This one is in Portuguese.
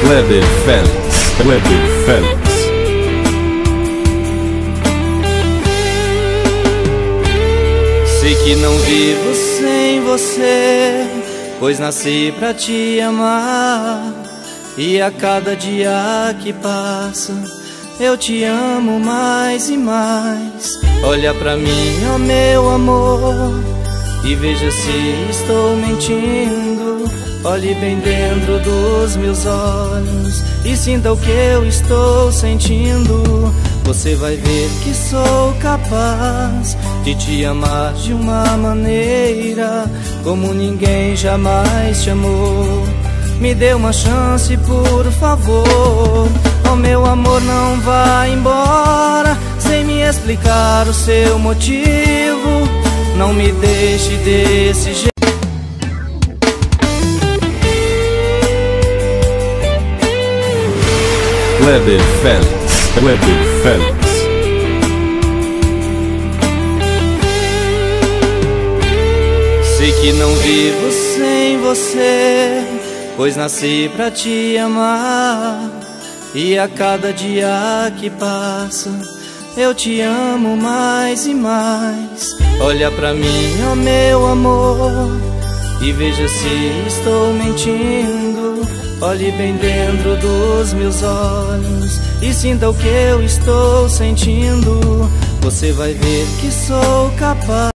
Kleber Félix. Sei que não vivo sem você, pois nasci pra te amar. E a cada dia que passa, eu te amo mais e mais. Olha pra mim, ó meu amor, e veja se estou mentindo. Olhe bem dentro dos meus olhos e sinta o que eu estou sentindo. Você vai ver que sou capaz de te amar de uma maneira como ninguém jamais te amou. Me dê uma chance, por favor. Oh meu amor, não vá embora sem me explicar o seu motivo. Não me deixe desse jeito. Kleber Félix. Sei que não vivo sem você, pois nasci pra te amar. E a cada dia que passa, eu te amo mais e mais. Olha pra mim, ó meu amor, e veja se estou mentindo. Olhe bem dentro dos meus olhos e sinta o que eu estou sentindo. Você vai ver que sou capaz.